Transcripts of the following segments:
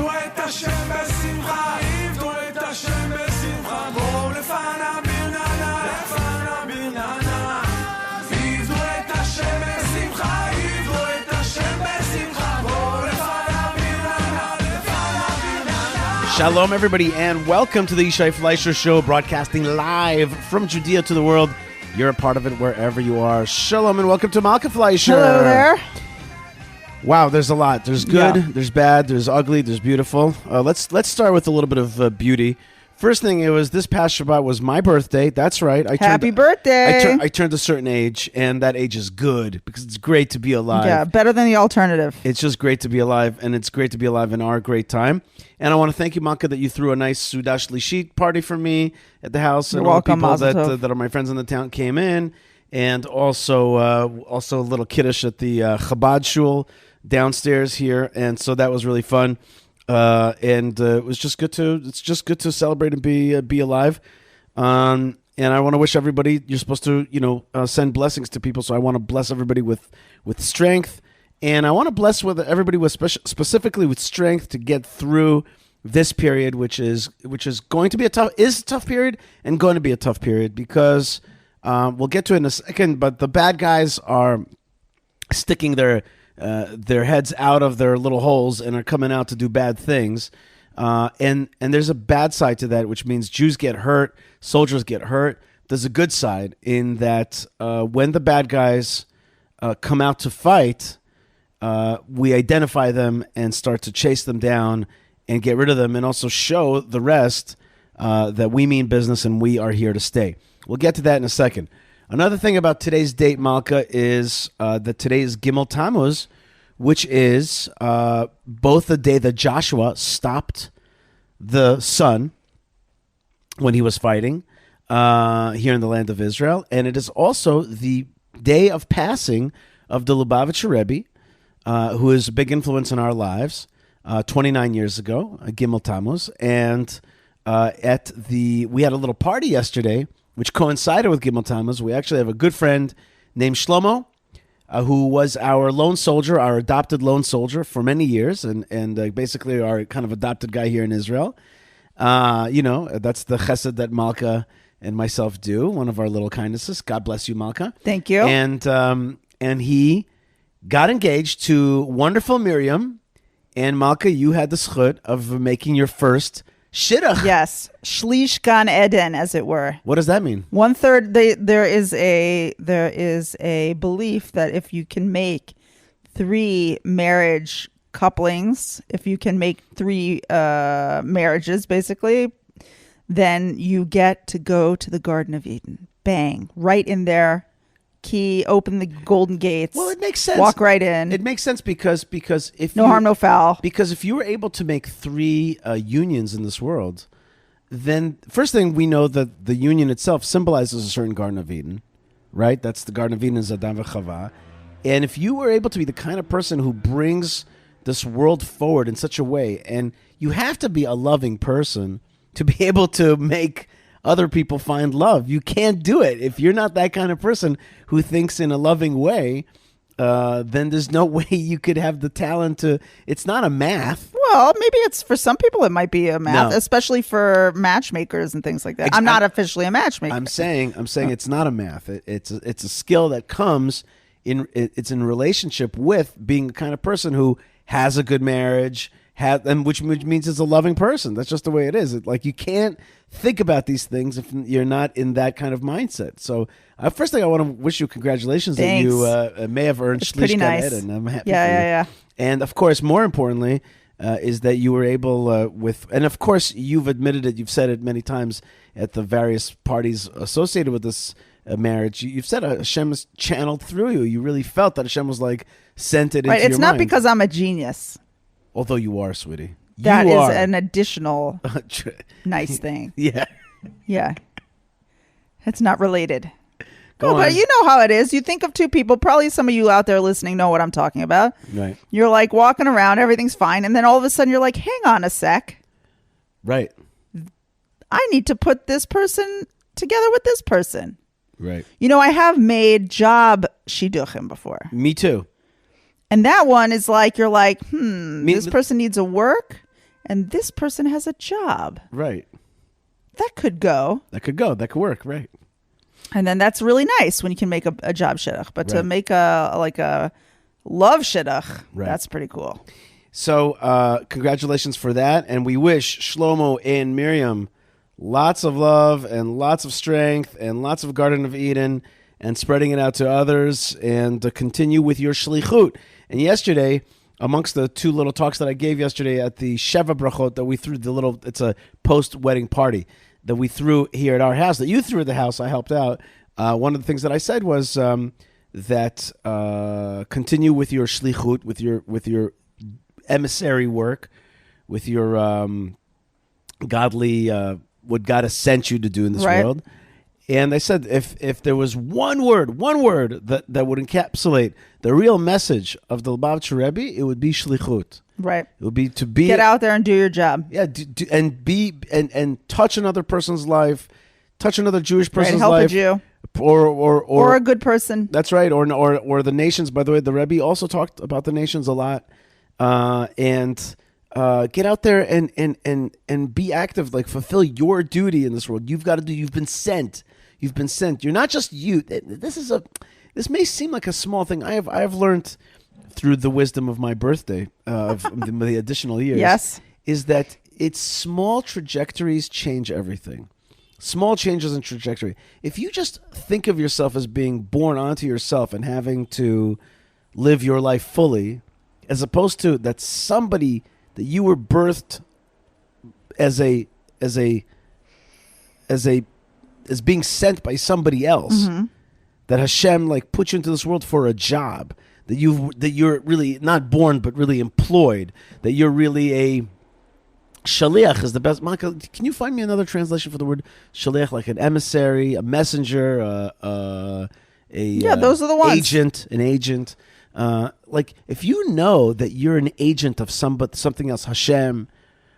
עבדו את השם בשמחה, עבדו את השם בשמחה, בואו לפניו ברננה, לפניו ברננה. עבדו את השם בשמחה, עבדו את השם בשמחה, בואו לפניו ברננה, לפניו ברננה. Shalom, everybody, and welcome to the Yishai Fleisher Show, broadcasting live from Judea to the world. You're a part of it wherever you are. Shalom, and welcome to Malka Fleisher. Hello there. Wow, there's a lot. There's good, Yeah. there's bad, there's ugly, there's beautiful. Let's start with a little bit of beauty. First thing, it was this past Shabbat was my birthday. That's right. Happy birthday. I turned a certain age, and that age is good because it's great to be alive. Yeah, better than the alternative. It's just great to be alive, and it's great to be alive in our great time. And I want to thank you, Malka, that you threw a nice Sudash Lishit party for me at the house. You're and all the welcome, people Mazel Tov. that are my friends in the town came in. And also a little kiddush at the Chabad Shul downstairs here. And so that was really fun. It was just good to celebrate and be alive. And I want to wish everybody, you're supposed to, send blessings to people. So I want to bless everybody with strength. And I want to bless everybody with specifically with strength to get through this period, which is going to be a tough period and going to be a tough period because we'll get to it in a second. But the bad guys are sticking their heads out of their little holes and are coming out to do bad things. And there's a bad side to that, which means Jews get hurt, soldiers get hurt. There's a good side in that when the bad guys come out to fight, we identify them and start to chase them down and get rid of them and also show the rest that we mean business and we are here to stay. We'll get to that in a second. Another thing about today's date, Malka, is that today is Gimel Tammuz, which is both the day that Joshua stopped the sun when he was fighting here in the land of Israel, and it is also the day of passing of the Lubavitcher Rebbe, who is a big influence in our lives, 29 years ago, Gimel Tammuz, and we had a little party yesterday, which coincided with Gimel Tammuz. We actually have a good friend named Shlomo, who was our lone soldier, our adopted lone soldier for many years, and basically our kind of adopted guy here in Israel. That's the chesed that Malka and myself do, one of our little kindnesses. God bless you, Malka. Thank you. And he got engaged to wonderful Miriam, and Malka, you had the zchut of making your first shidduch. Yes, Shlish Gan Eden, as it were. What does that mean? 1/3. There is a belief that if you can make 3 marriage couplings, if you can make 3 marriages, basically, then you get to go to the Garden of Eden. Bang! Right in there. Key, open the golden gates. Well, it makes sense. Walk right in. It makes sense because if no harm, no foul. Because if you were able to make 3 unions in this world, then first thing we know that the union itself symbolizes a certain Garden of Eden, right? That's the Garden of Eden is Adam v'Chava. And if you were able to be the kind of person who brings this world forward in such a way, and you have to be a loving person to be able to make other people find love. You can't do it. If you're not that kind of person who thinks in a loving way, then there's no way you could have the talent to... It's not a math. Well, maybe it's for some people it might be a math, No. especially for matchmakers and things like that. I'm not officially a matchmaker. I'm saying it's not a math. It's a skill that comes it's in relationship with being the kind of person who has a good marriage, which means it's a loving person. That's just the way it is. You can't think about these things if you're not in that kind of mindset. So first thing, I want to wish you congratulations. Thanks. That you may have earned It's pretty Shlish Gan nice. Eden. I'm happy. Yeah. And of course, more importantly, is that you were able and of course you've admitted it, you've said it many times at the various parties associated with this marriage. You've said Hashem is channeled through you. You really felt that Hashem was sent it into your It's not mind. because I'm a genius. Although you are, sweetie. That you is are. an additional nice thing. Yeah. Yeah. It's not related. Go No, on. but you know how it is. You think of 2 people, probably some of you out there listening know what I'm talking about. Right. You're walking around, everything's fine, and then all of a sudden you're like, hang on a sec. Right. I need to put this person together with this person. Right. I have made job shidduchim before. Me too. And that one is you're this person needs a work, and this person has a job. Right. That could go. That could go. That could work. Right. And then that's really nice when you can make a job shidduch. But to Right. make a love shidduch, Right. that's pretty cool. So congratulations for that. And we wish Shlomo and Miriam lots of love and lots of strength and lots of Garden of Eden and spreading it out to others and to continue with your shlichut. And yesterday, amongst the two little talks that I gave yesterday at the Sheva Brachot that we threw, it's a post-wedding party that we threw here at our house, that you threw at the house, I helped out. One of the things that I said was that continue with your shlichut, with your emissary work, with your godly, what God has sent you to do in this Right. world. And I said, if there was one word that would encapsulate the real message of the Lubavitcher Rebbe, it would be shlichut. Right. It would be to be Get out there and do your job. yeah, and touch another person's life, touch another Jewish person's help a life, Jew. or a good person. that's right, or the nations. By the way, the Rebbe also talked about the nations a lot, and get out there and be active, like fulfill your duty in this world. You've got to do. You've been sent. You've been sent. You're not just you. This may seem like a small thing. I have learned through the wisdom of my birthday of the additional years. Yes. Is that it's small trajectories change everything. Small changes in trajectory. If you just think of yourself as being born onto yourself and having to live your life fully, as opposed to that somebody that you were birthed as being sent by somebody else, that Hashem like put you into this world for a job, that you're really not born but really employed, that you're really a shaliach is the best. Monica, can you find me another translation for the word shaliach, like an emissary, a messenger, Those are the ones. an agent. Like if you know that you're an agent of something else, Hashem,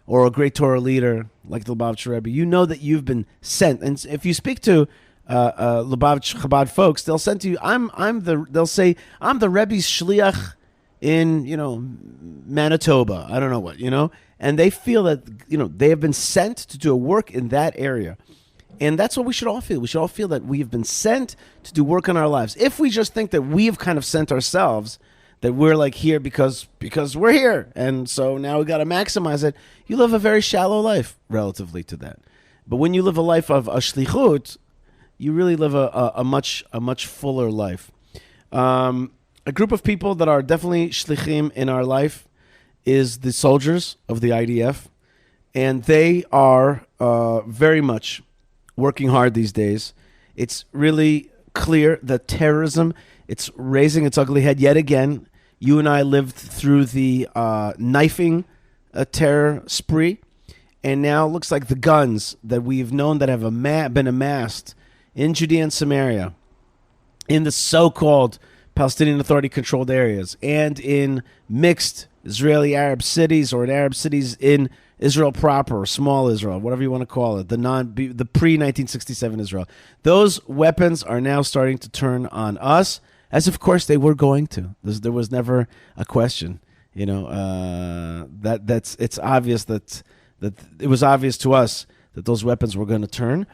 or a great Torah leader like the Lubavitcher Rebbe, you know that you've been sent. And if you speak to Lubavitch Chabad folks, they'll send to you. They'll say I'm the Rebbe's shliach in Manitoba. I don't know what and they feel that they have been sent to do a work in that area. And that's what we should all feel. We should all feel that we've been sent to do work in our lives. If we just think that we've kind of sent ourselves, that we're like here because we're here, and so now we got to maximize it, you live a very shallow life relatively to that. But when you live a life of a shlichut, you really live a much fuller life. A group of people that are definitely shlichim in our life is the soldiers of the IDF, and they are very much working hard these days. It's really clear that terrorism, it's raising its ugly head yet again. You and I lived through the knifing terror spree, and now it looks like the guns that we've known that have been amassed in Judea and Samaria, in the so-called Palestinian Authority-controlled areas, and in mixed Israeli-Arab cities, or in Arab cities in Israel proper, or small Israel, whatever you want to call it, the pre-1967 Israel. Those weapons are now starting to turn on us, as of course they were going to. There was never a question. It's obvious that it was obvious to us that those weapons were going to turn.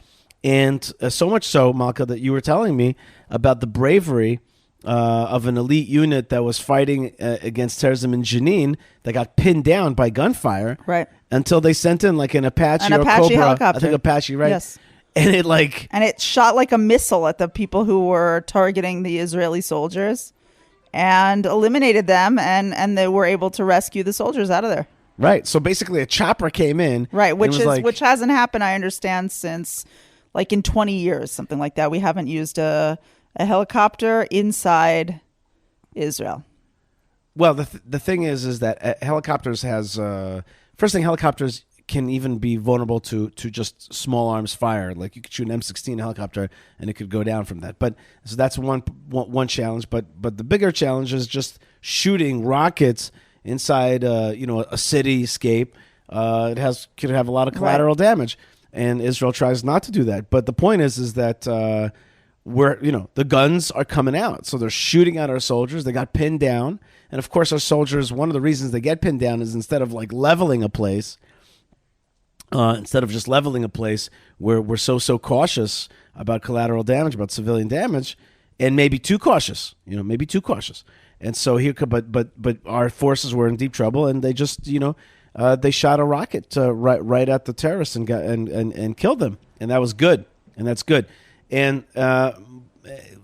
And so much so, Malka, that you were telling me about the bravery of an elite unit that was fighting against terrorism in Jenin that got pinned down by gunfire. Right. Until they sent in like an Apache An or Apache Cobra. helicopter. I think Apache, right? Yes. And it shot like a missile at the people who were targeting the Israeli soldiers and eliminated them, and they were able to rescue the soldiers out of there. Right. So basically a chopper came in. Right, which hasn't happened, I understand, since like in 20 years, something like that. We haven't used a helicopter inside Israel. Well, the thing is that helicopters has first thing, helicopters can even be vulnerable to just small arms fire. Like you could shoot an M16 helicopter and it could go down from that. But so that's one challenge. But the bigger challenge is just shooting rockets inside a cityscape. It could have a lot of collateral damage, and Israel tries not to do that. But the point is that the guns are coming out. So they're shooting at our soldiers. They got pinned down. And of course, our soldiers, one of the reasons they get pinned down is instead of like leveling a place, instead of just leveling a place, we're so cautious about collateral damage, about civilian damage, and maybe too cautious, And so but our forces were in deep trouble, and they just, they shot a rocket right at the terrorists and got and killed them, and that was good, and that's good. And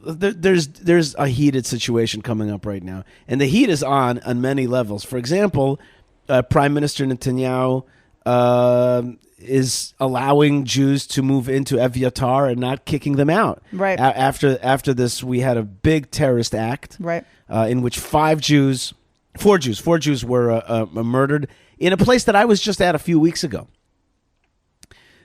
there's a heated situation coming up right now, and the heat is on many levels. For example, Prime Minister Netanyahu is allowing Jews to move into Eviatar and not kicking them out. Right. After this, we had a big terrorist act. Right. In which four Jews were murdered in a place that I was just at a few weeks ago.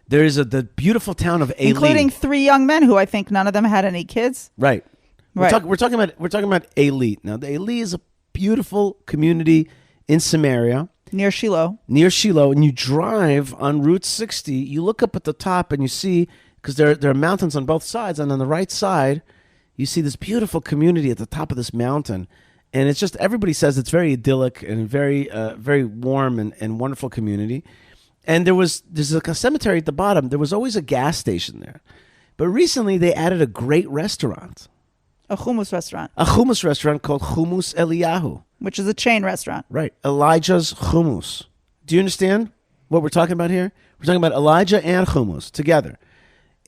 There is the beautiful town of Eli, including 3 young men who I think none of them had any kids. Right. Right. We're talking about Eli. Now, the Eli is a beautiful community in Samaria. Near Shiloh, and you drive on Route 60. You look up at the top and you see, because there are mountains on both sides, and on the right side, you see this beautiful community at the top of this mountain, and it's just, everybody says it's very idyllic and very very warm and wonderful community. And there's like a cemetery at the bottom. There was always a gas station there, but recently they added a great restaurant, a hummus restaurant, called Hummus Eliyahu. Which is a chain restaurant. Right. Elijah's hummus. Do you understand what we're talking about here? We're talking about Elijah and hummus together.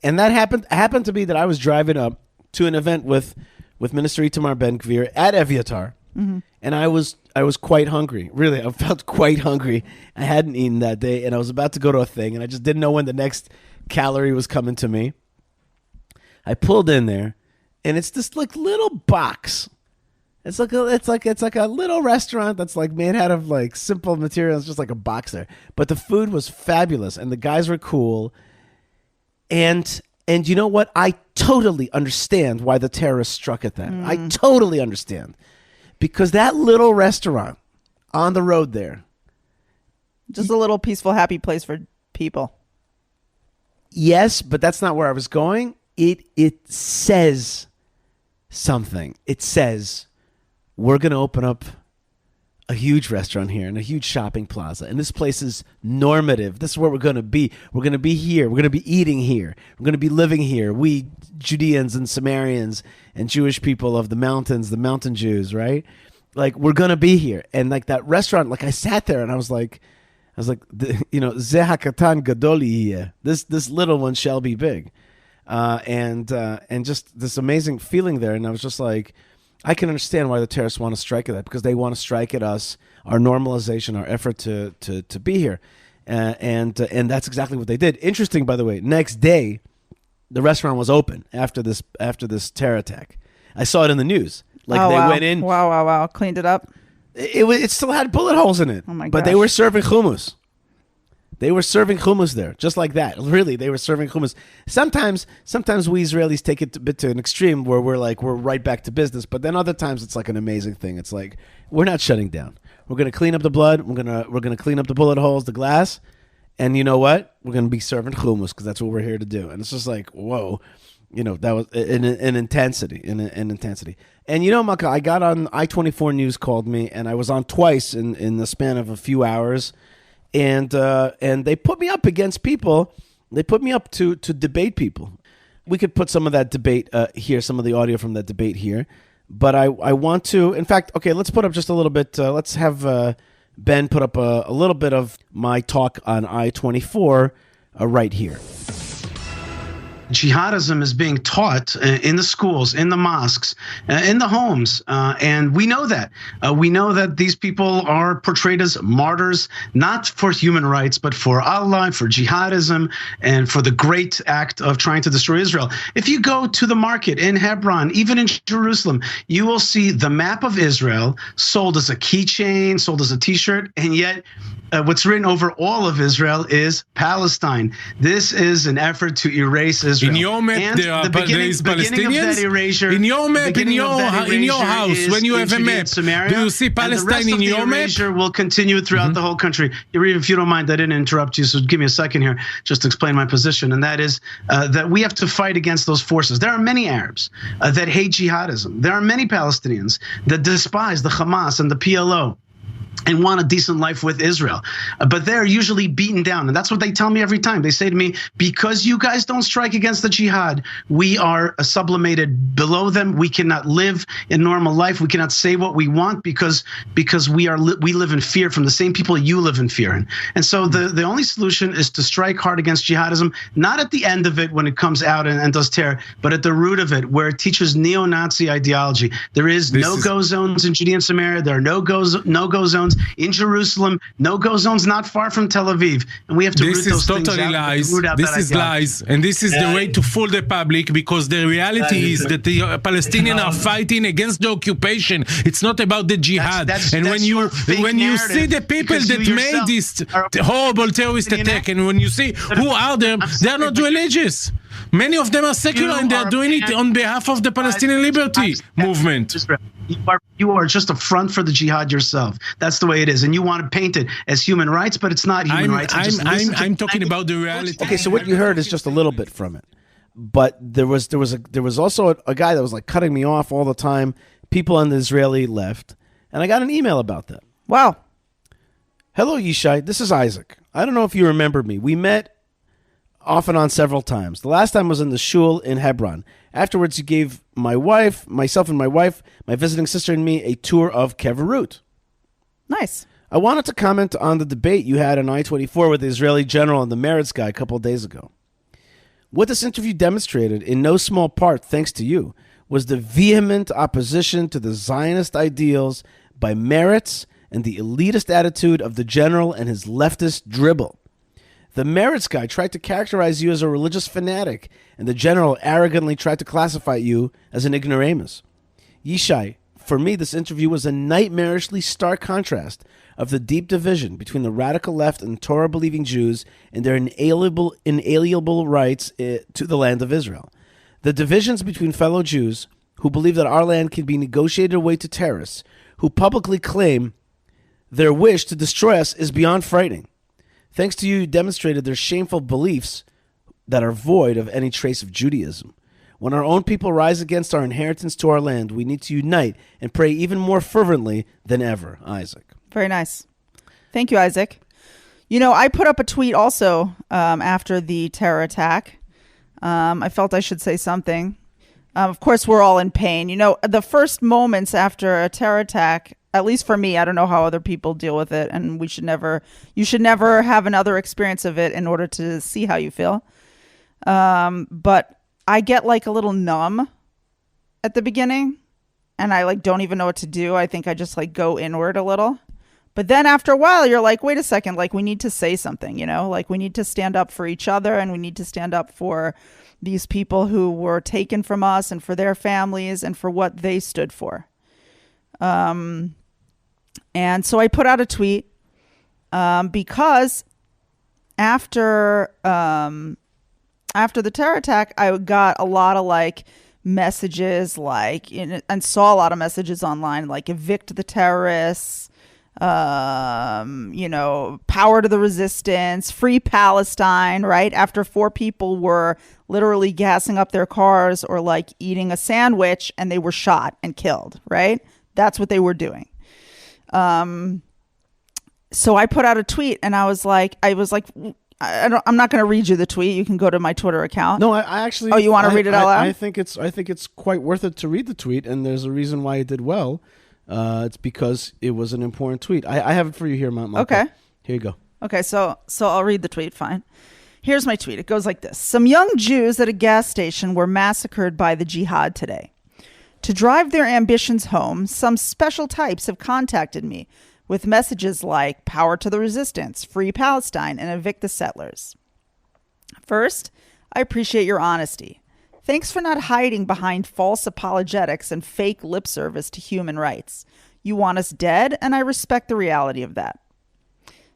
And that happened to be that I was driving up to an event with Minister Itamar Ben-Gvir at Eviatar. Mm-hmm. And I was quite hungry. Really, I felt quite hungry. I hadn't eaten that day, and I was about to go to a thing, and I just didn't know when the next calorie was coming to me. I pulled in there, and it's this like little box. It's like a little restaurant that's like made out of like simple materials, just like a box there. But the food was fabulous, and the guys were cool. And you know what? I totally understand why the terrorists struck at that. I totally understand, because that little restaurant on the road there, just a little peaceful, happy place for people. Yes, but that's not where I was going. It says something. It says, we're going to open up a huge restaurant here and a huge shopping plaza. And this place is normative. This is where we're going to be. We're going to be here. We're going to be eating here. We're going to be living here. We Judeans and Samaritans and Jewish people of the mountains, the mountain Jews, right? Like, we're going to be here. And like that restaurant, like I sat there and I was like, Zeh hakatan gadoli. This little one shall be big. And just this amazing feeling there. And I was just like, I can understand why the terrorists want to strike at that, because they want to strike at us, our normalization, our effort to be here, and that's exactly what they did. Interesting, by the way. Next day, the restaurant was open after this terror attack. I saw it in the news. Like went in. Wow! Cleaned it up. It still had bullet holes in it. Oh my gosh. But they were serving hummus. They were serving hummus there, just like that. Really, they were serving hummus. Sometimes we Israelis take it a bit to an extreme where we're right back to business. But then other times it's like an amazing thing. It's like, we're not shutting down. We're going to clean up the blood. We're going to clean up the bullet holes, the glass. And you know what? We're going to be serving hummus, because that's what we're here to do. And it's just like, whoa, that was an intensity, an intensity. And Maka, I got on I-24 News, called me, and I was on twice in the span of a few hours. And they put me up against people. They put me up to debate people. We could put some of that debate here, some of the audio from that debate here. But I want to, in fact, okay, let's put up just a little bit. Let's have Ben put up a little bit of my talk on I-24 right here. Jihadism is being taught in the schools, in the mosques, in the homes. And we know that. We know that these people are portrayed as martyrs, not for human rights, but for Allah, for jihadism, and for the great act of trying to destroy Israel. If you go to the market in Hebron, even in Jerusalem, you will see the map of Israel sold as a keychain, sold as a T-shirt, and yet what's written over all of Israel is Palestine. This is an effort to erase Israel Israel. In your map, And there is Palestinians. In your map, in your house, when you have a map, do you see Palestine in your map? Erasure will continue throughout the whole country. If you don't mind, I didn't interrupt you, so give me a second here just to explain my position, and that is that we have to fight against those forces. There are many Arabs that hate jihadism. There are many Palestinians that despise the Hamas and the PLO and want a decent life with Israel. But they're usually beaten down. And that's what they tell me every time. They say to me, because you guys don't strike against the jihad, we are sublimated below them. We cannot live in normal life. We cannot say what we want because we live in fear from the same people you live in fear in. And so the only solution is to strike hard against jihadism, not at the end of it when it comes out and does terror, but at the root of it, where it teaches neo-Nazi ideology. There is no-go zones in Judea and Samaria. There are no-go zones in Jerusalem, no-go zones not far from Tel Aviv, and we have to root those things out. This is lies, and this is the way to fool the public, because the reality is that the Palestinians are fighting against the occupation. It's not about the jihad. When you see the people that made this horrible terrorist attack, and when you see who are them, they are not religious. Many of them are secular, and they are doing it on behalf of the Palestinian liberty movement. You are just a front for the jihad yourself. That's the way it is, and you want to paint it as human rights, but it's not human rights. I'm talking about the reality. Okay, so what you heard is just a little bit from it, but there was also a guy that was like cutting me off all the time. People on the Israeli left, and I got an email about that. Wow. Hello, Yishai. This is Isaac. I don't know if you remember me. We met off and on several times. The last time was in the shul in Hebron. Afterwards, you gave myself and my wife, my visiting sister and me, a tour of Keverut. Nice. I wanted to comment on the debate you had on I-24 with the Israeli general and the Meretz guy a couple of days ago. What this interview demonstrated, in no small part thanks to you, was the vehement opposition to the Zionist ideals by Meretz and the elitist attitude of the general and his leftist dribble. The Meretz guy tried to characterize you as a religious fanatic, and the general arrogantly tried to classify you as an ignoramus. Yishai, for me, this interview was a nightmarishly stark contrast of the deep division between the radical left and Torah-believing Jews and their inalienable rights to the land of Israel. The divisions between fellow Jews who believe that our land can be negotiated away to terrorists, who publicly claim their wish to destroy us, is beyond frightening. Thanks to you demonstrated their shameful beliefs that are void of any trace of Judaism. When our own people rise against our inheritance to our land, we need to unite and pray even more fervently than ever. Isaac. Very nice. Thank you, Isaac. You know, I put up a tweet also after the terror attack. I felt I should say something. Of course, we're all in pain. You know, the first moments after a terror attack, at least for me, I don't know how other people deal with it, and you should never have another experience of it in order to see how you feel. But I get like a little numb at the beginning, and I like don't even know what to do. I think I just like go inward a little. But then after a while, you're like, wait a second, like we need to say something, you know, like we need to stand up for each other, and we need to stand up for these people who were taken from us and for their families and for what they stood for. And so I put out a tweet because after the terror attack, I got a lot of like messages and saw a lot of messages online like evict the terrorists, you know, power to the resistance, free Palestine, right? After 4 people were literally gassing up their cars or like eating a sandwich and they were shot and killed, right? That's what they were doing. So I put out a tweet and I was like, I'm not going to read you the tweet. You can go to my Twitter account. No, I actually. Oh, you want to read it out loud? I think it's quite worth it to read the tweet, and there's a reason why it did well. It's because it was an important tweet. I have it for you here, Mount. Okay. Here you go. Okay, so I'll read the tweet. Fine. Here's my tweet. It goes like this: Some young Jews at a gas station were massacred by the jihad today. To drive their ambitions home, some special types have contacted me with messages like power to the resistance, free Palestine, and evict the settlers. First, I appreciate your honesty. Thanks for not hiding behind false apologetics and fake lip service to human rights. You want us dead, and I respect the reality of that.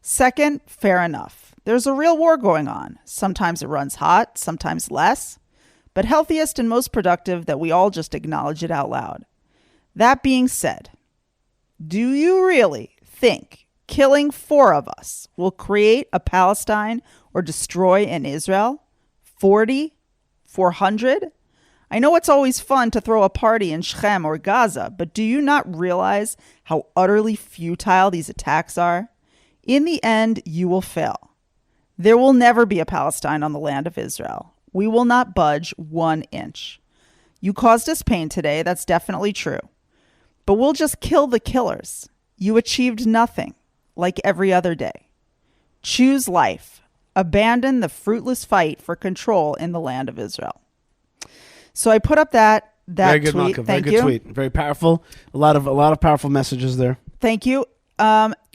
Second, fair enough. There's a real war going on. Sometimes it runs hot, sometimes less. but healthiest and most productive that we all just acknowledge it out loud. That being said, do you really think killing 4 of us will create a Palestine or destroy an Israel? 40? 400? I know it's always fun to throw a party in Shechem or Gaza, but do you not realize how utterly futile these attacks are? In the end, you will fail. There will never be a Palestine on the land of Israel. We will not budge 1 inch. You caused us pain today, that's definitely true. But we'll just kill the killers. You achieved nothing, like every other day. Choose life. Abandon the fruitless fight for control in the land of Israel. So I put up that very good, tweet. Malka. Very good tweet. Very powerful. A lot of powerful messages there. Thank you.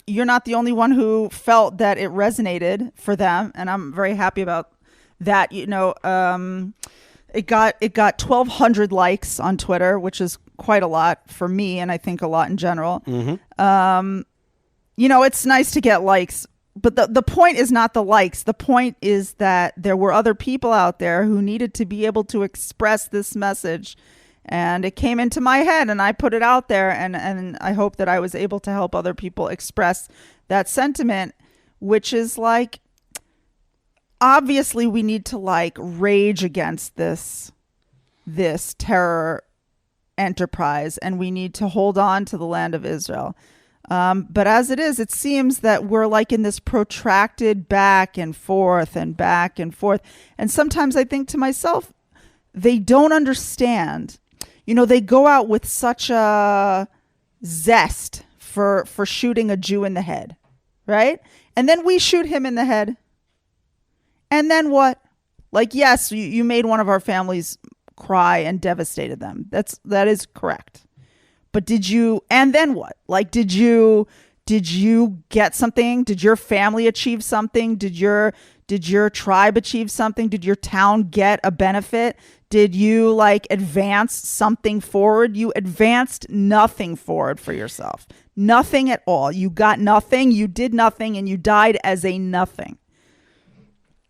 You're not the only one who felt that it resonated for them, and I'm very happy about that. You know, it got 1,200 likes on Twitter, which is quite a lot for me, and I think a lot in general. Mm-hmm. You know, it's nice to get likes, but the point is not the likes. The point is that there were other people out there who needed to be able to express this message. And it came into my head and I put it out there. And I hope that I was able to help other people express that sentiment, which is like, obviously we need to like rage against this terror enterprise, and we need to hold on to the land of Israel. But as it is, it seems that we're like in this protracted back and forth. And sometimes I think to myself, they don't understand. You know, they go out with such a zest for shooting a Jew in the head, right? And then we shoot him in the head. And then what? Like, yes, you made one of our families cry and devastated them. That is correct. But and then what? Like, did you get something? Did your family achieve something? Did your tribe achieve something? Did your town get a benefit? Did you like advance something forward? You advanced nothing forward for yourself. Nothing at all. You got nothing. You did nothing, and you died as a nothing.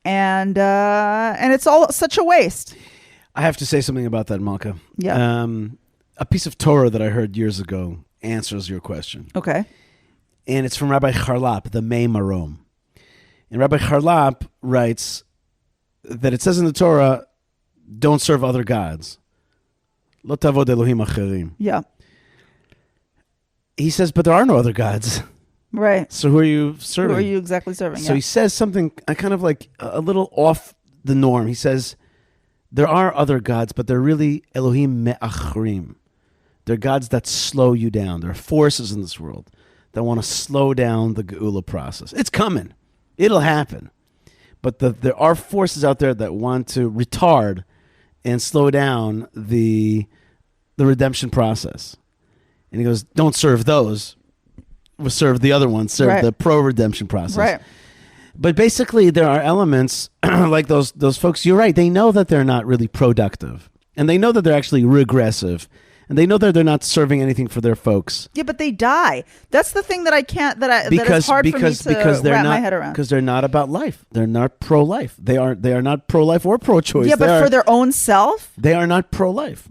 And it's all such a waste. I have to say something about that, Malka. Yeah. A piece of Torah that I heard years ago answers your question. Okay. And it's from Rabbi Charlap, the Mei Marom. And Rabbi Charlap writes that it says in the Torah, don't serve other gods. Lo tavod Elohim acherim. Yeah. He says, but there are no other gods. Right. So who are you serving? Who are you exactly serving? So he says something kind of like a little off the norm. He says, there are other gods, but they're really Elohim me'achrim. They're gods that slow you down. There are forces in this world that want to slow down the Geula process. It's coming. It'll happen. But there are forces out there that want to retard and slow down the redemption process. And he goes, don't serve those. We'll serve the other ones. Serve the pro-redemption process. Right. But basically, there are elements like those folks. You're right. They know that they're not really productive. And they know that they're actually regressive. And they know that they're not serving anything for their folks. Yeah, but they die. That's the thing that I can't. That is hard for me to wrap my head around. Because they're not about life. They're not pro-life. They are not pro-life or pro-choice. Yeah, but for their own self, they are not pro-life.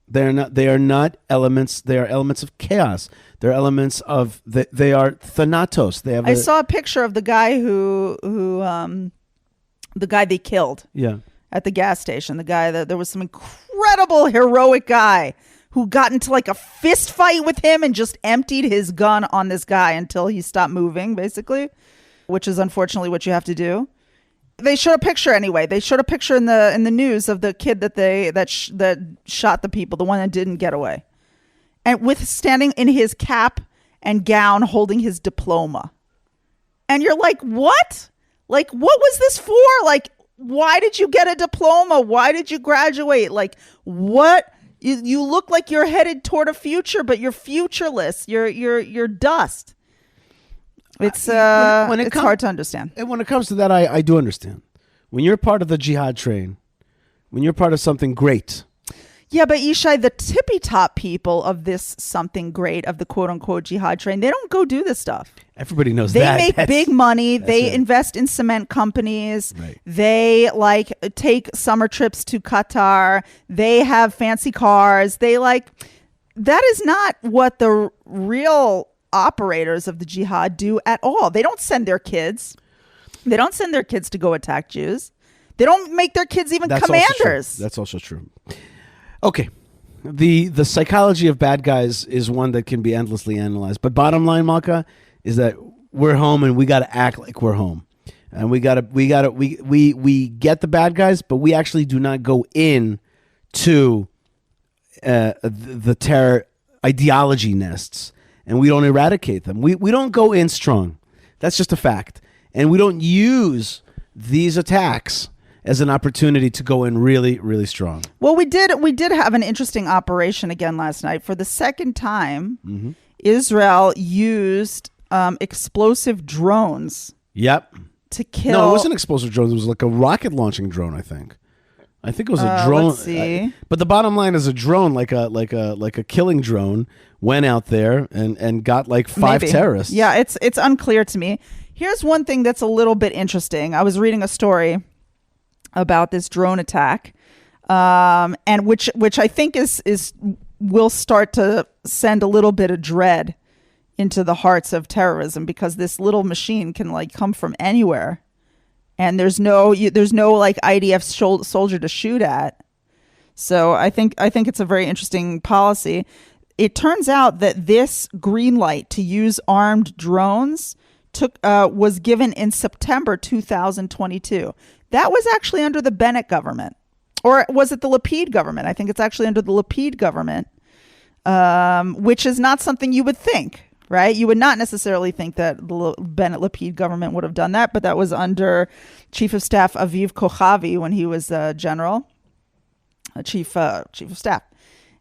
They are not elements. They are elements of chaos. They're elements of. They are thanatos. I saw a picture of the guy who the guy they killed. Yeah. At the gas station, the guy that there was some incredible heroic guy who got into like a fist fight with him and just emptied his gun on this guy until he stopped moving, basically, which is unfortunately what you have to do. They showed a picture anyway. They showed a picture in the news of the kid that shot the people, the one that didn't get away, and with standing in his cap and gown, holding his diploma. And you're like, what? Like, what was this for? Like, why did you get a diploma? Why did you graduate? Like, what? You look like you're headed toward a future, but you're futureless. You're dust. It's it's hard to understand. And when it comes to that, I do understand. When you're part of the jihad train, when you're part of something great, Yeah, but Yishai, the tippy top people of this something great, of the quote unquote jihad train, they don't go do this stuff. Everybody knows they that. They make big money. They it. invest in cement companies. Right. They take summer trips to Qatar. They have fancy cars. That is not what the real operators of the jihad do at all. They don't send their kids. They don't send their kids to go attack Jews. They don't make their kids even commanders. That's also true. Okay. The psychology of bad guys is one that can be endlessly analyzed. But bottom line, Malka, is that we're home and we got to act like we're home. And we get the bad guys, but we actually do not go in to the terror ideology nests, and we don't eradicate them. We don't go in strong. That's just a fact. And we don't use these attacks as an opportunity to go in really, really strong. Well, we did have an interesting operation again last night. For the second time, Israel used explosive drones. Yep. To kill. No, it wasn't explosive drones. It was like a rocket launching drone, I think. I think it was a drone. Let's see. But the bottom line is a drone, like a killing drone, went out there and got like 5 terrorists. Yeah, it's unclear to me. Here's one thing that's a little bit interesting. I was reading a story about this drone attack, and which I think will start to send a little bit of dread into the hearts of terrorism, because this little machine can come from anywhere, and there's no IDF soldier to shoot at. So I think it's a very interesting policy. It turns out that this green light to use armed drones was given in September 2022. That was actually under the Bennett government. Or was it the Lapid government? I think it's actually under the Lapid government, which is not something you would think, right? You would not necessarily think that the Bennett-Lapid government would have done that, but that was under Chief of Staff Aviv Kochavi when he was general, chief of staff.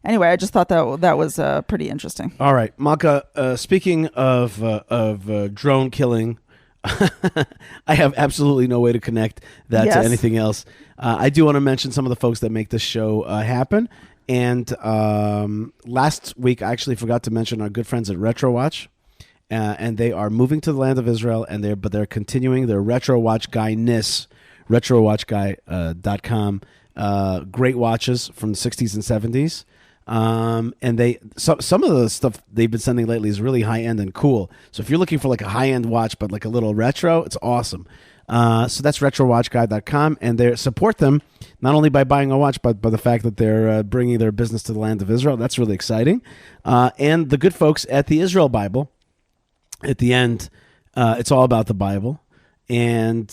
Anyway, I just thought that was pretty interesting. All right, Malka, speaking of drone killing, I have absolutely no way to connect that to anything else. I do want to mention some of the folks that make this show happen. And last week, I actually forgot to mention our good friends at Retro Watch. And they are moving to the land of Israel, but they're continuing their Retro Watch Guy-ness, retrowatchguy.com. Great watches from the 60s and 70s. And some of the stuff they've been sending lately is really high end and cool. So if you're looking for like a high end watch but like a little retro, it's awesome. So that's retrowatchguy.com, and they support them not only by buying a watch but by the fact that they're bringing their business to the land of Israel. That's really exciting. And the good folks at the Israel Bible. At the end, it's all about the Bible. And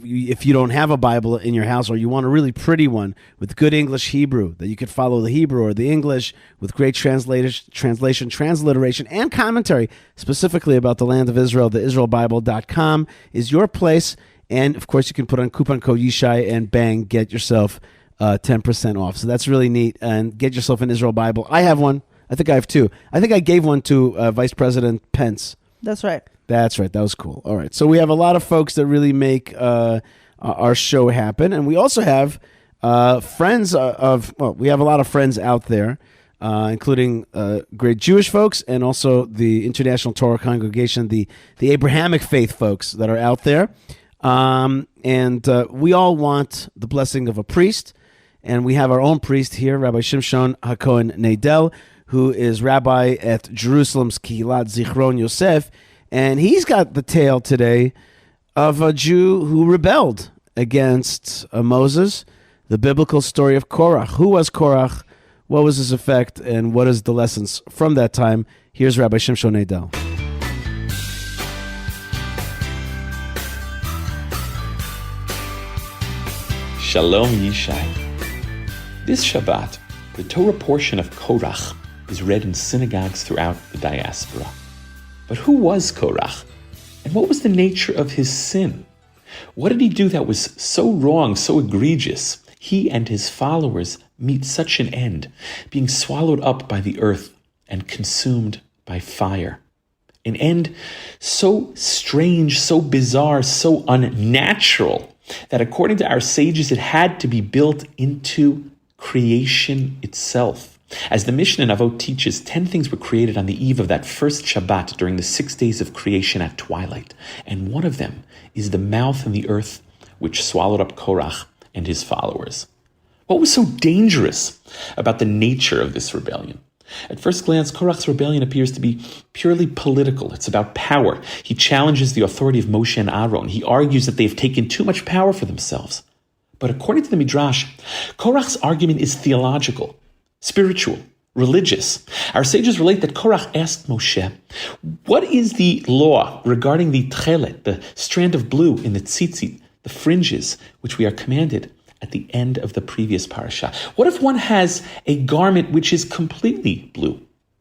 if you don't have a Bible in your house, or you want a really pretty one with good English Hebrew that you could follow the Hebrew or the English with great translation, transliteration, and commentary specifically about the land of Israel, the IsraelBible.com is your place. And of course, you can put on coupon code Yishai and bang, get yourself 10% off. So that's really neat. And get yourself an Israel Bible. I have one. I think I have 2. I think I gave one to Vice President Pence. That's right. That's right. That was cool. All right. So we have a lot of folks that really make our show happen. And we also have friends we have a lot of friends out there, including great Jewish folks and also the International Torah Congregation, the Abrahamic faith folks that are out there. And we all want the blessing of a priest. And we have our own priest here, Rabbi Shimshon HaKohen Nadel, who is rabbi at Jerusalem's Kihilat Zichron Yosef. And he's got the tale today of a Jew who rebelled against Moses, the biblical story of Korach. Who was Korach? What was his effect? And what is the lessons from that time? Here's Rabbi Shimshon Nadel. Shalom Yishai. This Shabbat, the Torah portion of Korach is read in synagogues throughout the diaspora. But who was Korach? And what was the nature of his sin? What did he do that was so wrong, so egregious? He and his followers meet such an end, being swallowed up by the earth and consumed by fire. An end so strange, so bizarre, so unnatural, that according to our sages, it had to be built into creation itself. As the Mishnah in Avot teaches, 10 things were created on the eve of that first Shabbat during the 6 days of creation at twilight. And one of them is the mouth and the earth which swallowed up Korach and his followers. What was so dangerous about the nature of this rebellion? At first glance, Korach's rebellion appears to be purely political. It's about power. He challenges the authority of Moshe and Aaron. He argues that they've taken too much power for themselves. But according to the Midrash, Korach's argument is theological, spiritual, religious. Our sages relate that Korach asked Moshe, what is the law regarding the tchelet, the strand of blue in the tzitzit, the fringes, which we are commanded at the end of the previous parasha? What if one has a garment which is completely blue?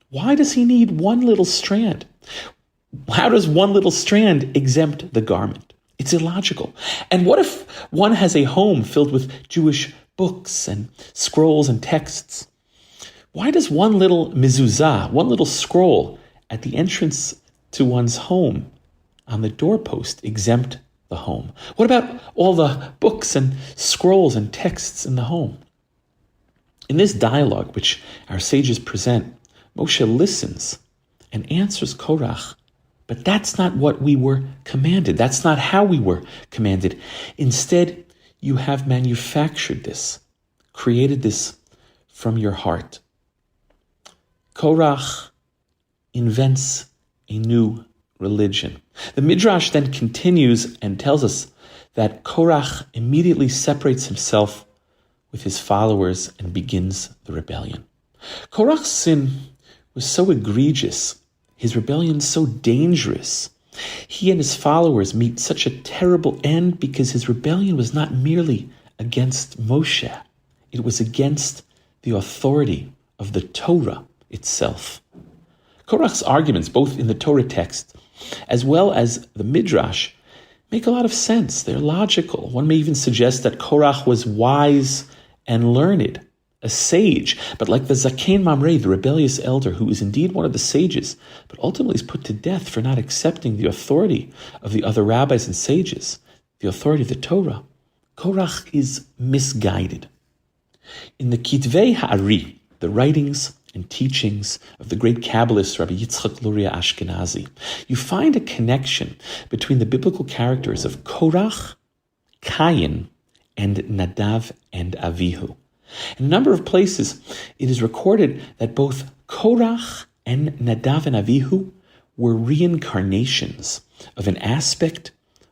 Why does he need one little strand? How does one little strand exempt the garment? It's illogical. And what if one has a home filled with Jewish books and scrolls and texts? Why does one little mezuzah, one little scroll at the entrance to one's home on the doorpost exempt the home? What about all the books and scrolls and texts in the home? In this dialogue, which our sages present, Moshe listens and answers Korach, but that's not what we were commanded. That's not how we were commanded. Instead, you have manufactured this, created this from your heart. Korach invents a new religion. The Midrash then continues and tells us that Korach immediately separates himself with his followers and begins the rebellion. Korach's sin was so egregious, his rebellion so dangerous. He and his followers meet such a terrible end because his rebellion was not merely against Moshe. It was against the authority of the Torah itself. Korach's arguments, both in the Torah text as well as the Midrash, make a lot of sense. They're logical. One may even suggest that Korach was wise and learned, a sage, but like the Zaken Mamre, the rebellious elder, who is indeed one of the sages, but ultimately is put to death for not accepting the authority of the other rabbis and sages, the authority of the Torah, Korach is misguided. In the Kitvei Ha'ari, the writings and teachings of the great Kabbalist Rabbi Yitzchak Luria Ashkenazi, you find a connection between the biblical characters of Korach, Cain, and Nadav and Avihu. In a number of places, it is recorded that both Korach and Nadav and Avihu were reincarnations of an aspect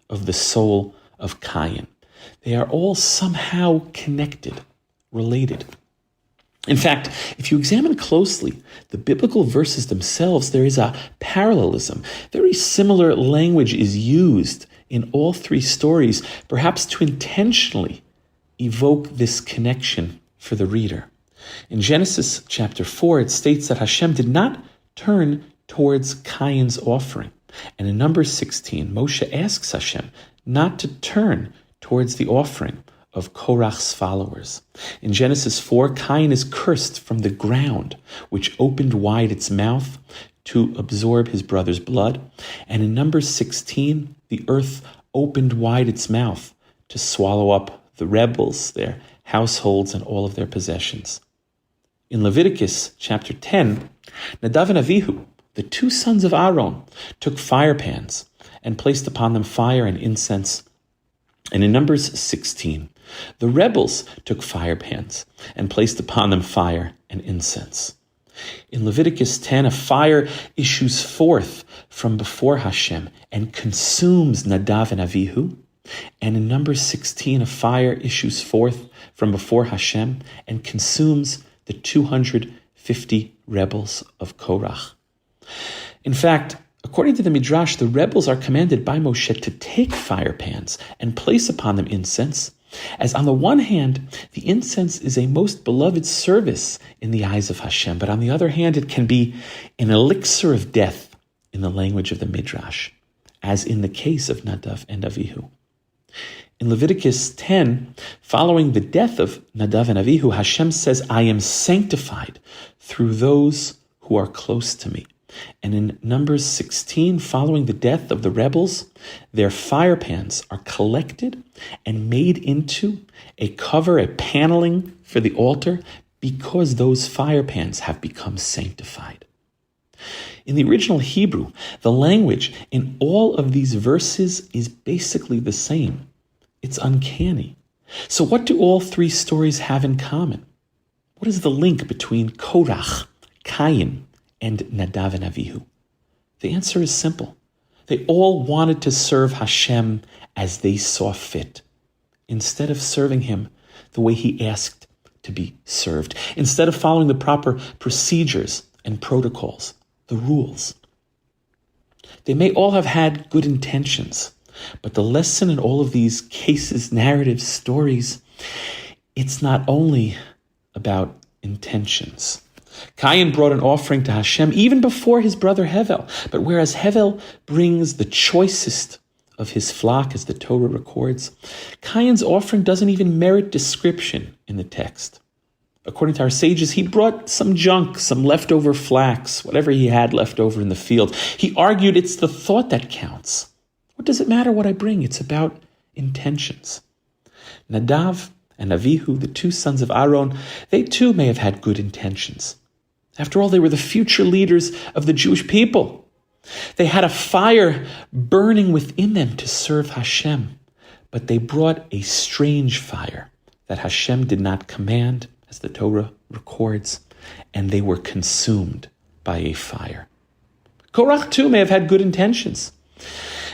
of the soul of Cain. They are all somehow connected, related. In fact, if you examine closely the biblical verses themselves, there is a parallelism. Very similar language is used in all three stories, perhaps to intentionally evoke this connection for the reader. In Genesis chapter 4, it states that Hashem did not turn towards Cain's offering. And in Numbers 16, Moshe asks Hashem not to turn towards the offering of Korach's followers. In Genesis 4, Cain is cursed from the ground, which opened wide its mouth to absorb his brother's blood. And in Numbers 16, the earth opened wide its mouth to swallow up the rebels, their households, and all of their possessions. In Leviticus chapter 10, Nadav and Avihu, the two sons of Aaron, took fire pans and placed upon them fire and incense. And in Numbers 16, the rebels took fire pans and placed upon them fire and incense. In Leviticus 10, a fire issues forth from before Hashem and consumes Nadav and Avihu. And in Numbers 16, a fire issues forth from before Hashem and consumes the 250 rebels of Korach. In fact, according to the Midrash, the rebels are commanded by Moshe to take fire pans and place upon them incense, as on the one hand, the incense is a most beloved service in the eyes of Hashem, but on the other hand, it can be an elixir of death in the language of the Midrash, as in the case of Nadav and Avihu. In Leviticus 10, following the death of Nadav and Avihu, Hashem says, I am sanctified through those who are close to me. And in Numbers 16, following the death of the rebels, their fire pans are collected and made into a cover, a paneling for the altar, because those fire pans have become sanctified. In the original Hebrew, the language in all of these verses is basically the same. It's uncanny. So what do all three stories have in common? What is the link between Korach, Cain, and Nadav and Avihu? The answer is simple. They all wanted to serve Hashem as they saw fit, instead of serving him the way he asked to be served, instead of following the proper procedures and protocols, the rules. They may all have had good intentions, but the lesson in all of these cases, narratives, stories, it's not only about intentions. Cain brought an offering to Hashem even before his brother Hevel. But whereas Hevel brings the choicest of his flock, as the Torah records, Cain's offering doesn't even merit description in the text. According to our sages, he brought some junk, some leftover flax, whatever he had left over in the field. He argued it's the thought that counts. What does it matter what I bring? It's about intentions. Nadav and Avihu, the two sons of Aaron, they too may have had good intentions. After all, they were the future leaders of the Jewish people. They had a fire burning within them to serve Hashem, but they brought a strange fire that Hashem did not command, as the Torah records, and they were consumed by a fire. Korach too may have had good intentions.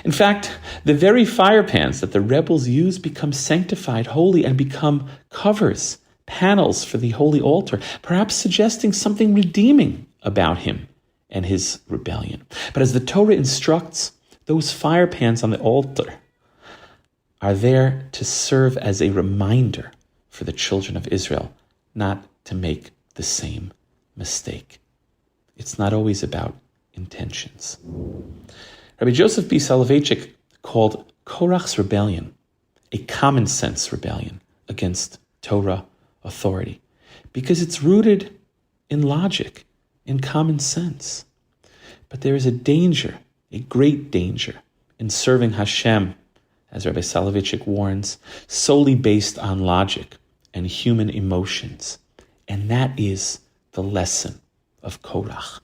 In fact, the very fire pans that the rebels use become sanctified, holy, and become covers, panels for the holy altar, perhaps suggesting something redeeming about him and his rebellion. But as the Torah instructs, those fire pans on the altar are there to serve as a reminder for the children of Israel not to make the same mistake. It's not always about intentions. Rabbi Joseph B. Soloveitchik called Korach's rebellion a common sense rebellion against Torah authority because it's rooted in logic, in common sense. But there is a danger, a great danger, in serving Hashem, as Rabbi Soloveitchik warns, solely based on logic and human emotions. And that is the lesson of Korach.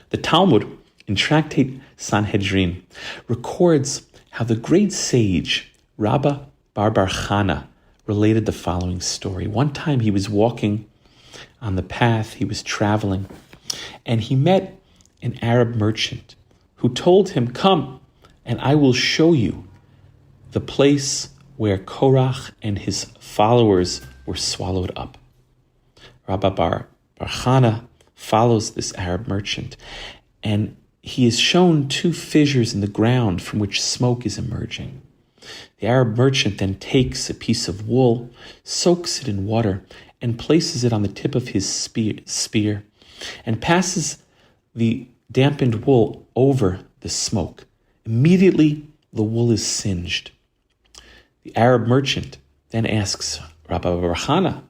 The Talmud, in Tractate Sanhedrin, records how the great sage Rabbah bar bar Chana related the following story. One time he was walking on the path, he was traveling, and he met an Arab merchant who told him, "Come, and I will show you the place where Korach and his followers were swallowed up." Rabbah bar bar Chana follows this Arab merchant, and he is shown two fissures in the ground from which smoke is emerging. The Arab merchant then takes a piece of wool, soaks it in water, and places it on the tip of his spear, and passes the dampened wool over the smoke. Immediately, the wool is singed. The Arab merchant then asks Rabbah bar Chana,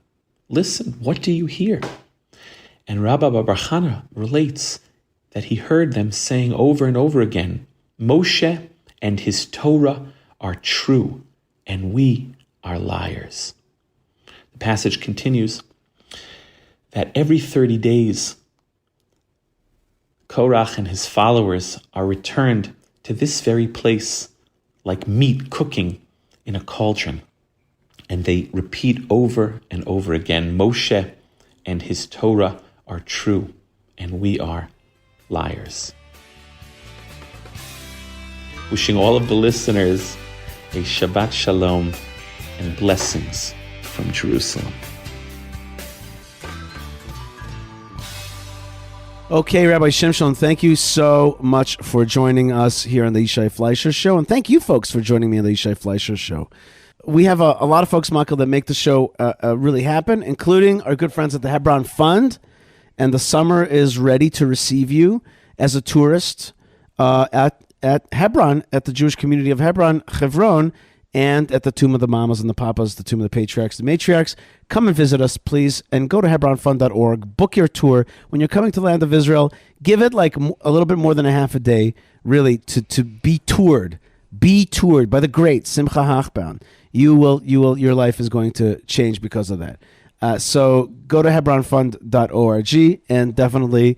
"Listen, what do you hear?" And Rabbah bar Chana relates that he heard them saying over and over again, "Moshe and his Torah are true, and we are liars." The passage continues that every 30 days, Korach and his followers are returned to this very place like meat cooking in a cauldron. And they repeat over and over again, "Moshe and his Torah are true, and we are liars." Wishing all of the listeners a Shabbat Shalom and blessings from Jerusalem. Okay, Rabbi Shimshon, thank you so much for joining us here on the Yishai Fleisher Show, and thank you folks for joining me on the Yishai Fleisher Show. We have a lot of folks, Michael, that make the show really happen, including our good friends at the Hebron Fund, and the summer is ready to receive you as a tourist at Hebron, at the Jewish community of Hebron, and at the Tomb of the Mamas and the Papas, the Tomb of the Patriarchs, the Matriarchs. Come and visit us, please, and go to HebronFund.org. Book your tour. When you're coming to the land of Israel, give it like a little bit more than a half a day, really, to be toured. Be toured by the great Simcha Hachbaum. Your life is going to change because of that. So go to HebronFund.org and definitely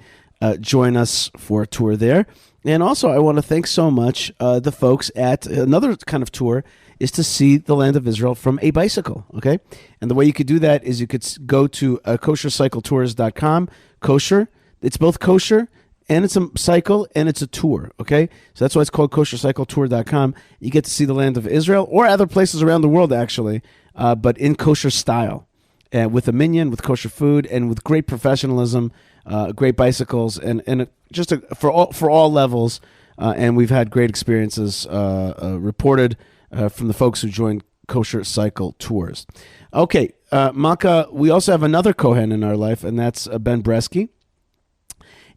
join us for a tour there. And also, I want to thank so much the folks at another kind of tour is to see the land of Israel from a bicycle, okay? And the way you could do that is you could go to koshercycletours.com. Kosher, it's both kosher and it's a cycle and it's a tour, okay? So that's why it's called koshercycletour.com. You get to see the land of Israel or other places around the world, actually, but in kosher style, with a minyan, with kosher food, and with great professionalism, great bicycles, and just for all levels. And we've had great experiences reported from the folks who joined Kosher Cycle Tours. Okay, Malka, we also have another Kohen in our life, and that's Ben Bresky.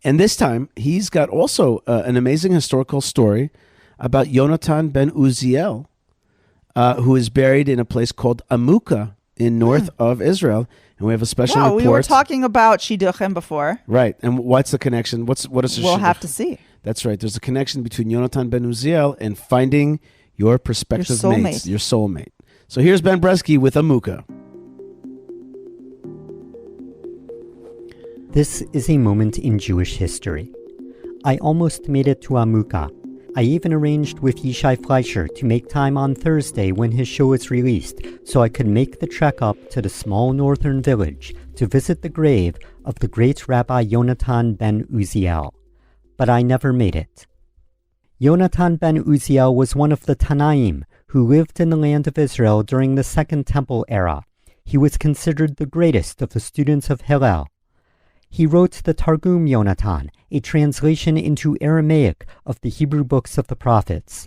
And this time, he's got also an amazing historical story about Yonatan ben Uziel, who is buried in a place called Amuka in north of Israel. And we have a special report. We were talking about Shidduchim before. Right. And what's the connection? What is a We'll Shidduch? have to see. That's right. There's a connection between Yonatan ben Uziel and finding your prospective mates, your soulmate. So here's Ben Bresky with Amuka. This is a moment in Jewish history. I almost made it to Amuka. I even arranged with Yishai Fleisher to make time on Thursday when his show is released so I could make the trek up to the small northern village to visit the grave of the great Rabbi Yonatan ben Uziel. But I never made it. Yonatan ben Uziel was one of the Tanaim who lived in the land of Israel during the Second Temple era. He was considered the greatest of the students of Hillel. He wrote the Targum Yonatan, a translation into Aramaic of the Hebrew books of the prophets,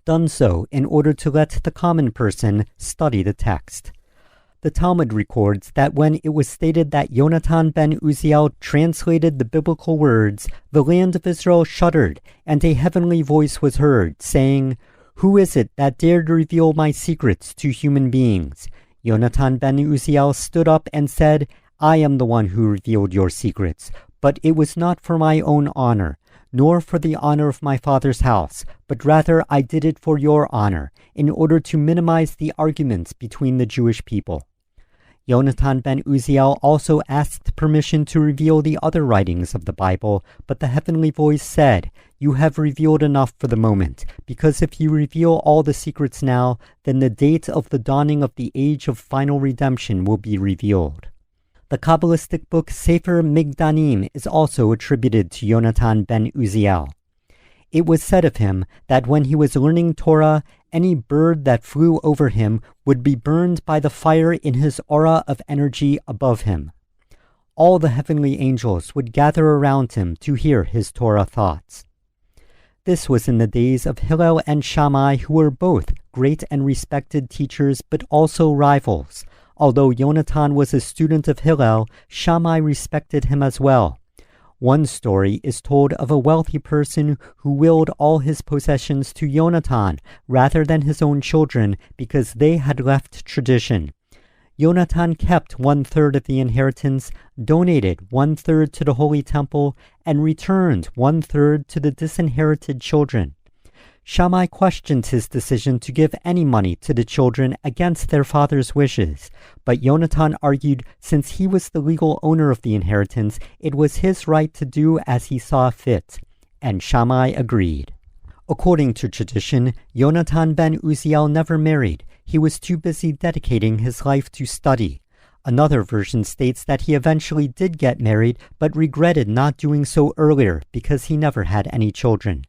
done so in order to let the common person study the text. The Talmud records that when it was stated that Yonatan ben Uziel translated the biblical words, the land of Israel shuddered, and a heavenly voice was heard, saying, "Who is it that dared reveal my secrets to human beings?" Yonatan ben Uziel stood up and said, "I am the one who revealed your secrets, but it was not for my own honor, nor for the honor of my father's house, but rather I did it for your honor, in order to minimize the arguments between the Jewish people." Yonatan ben Uziel also asked permission to reveal the other writings of the Bible, but the heavenly voice said, "You have revealed enough for the moment, because if you reveal all the secrets now, then the date of the dawning of the age of final redemption will be revealed." The Kabbalistic book Sefer Migdanim is also attributed to Yonatan ben Uziel. It was said of him that when he was learning Torah, any bird that flew over him would be burned by the fire in his aura of energy above him. All the heavenly angels would gather around him to hear his Torah thoughts. This was in the days of Hillel and Shammai, who were both great and respected teachers but also rivals. Although Yonatan was a student of Hillel, Shammai respected him as well. One story is told of a wealthy person who willed all his possessions to Yonatan rather than his own children because they had left tradition. Yonatan kept 1/3 of the inheritance, donated 1/3 to the Holy Temple, and returned 1/3 to the disinherited children. Shammai questioned his decision to give any money to the children against their father's wishes, but Yonatan argued since he was the legal owner of the inheritance, it was his right to do as he saw fit, and Shammai agreed. According to tradition, Yonatan ben Uziel never married. He was too busy dedicating his life to study. Another version states that he eventually did get married, but regretted not doing so earlier because he never had any children.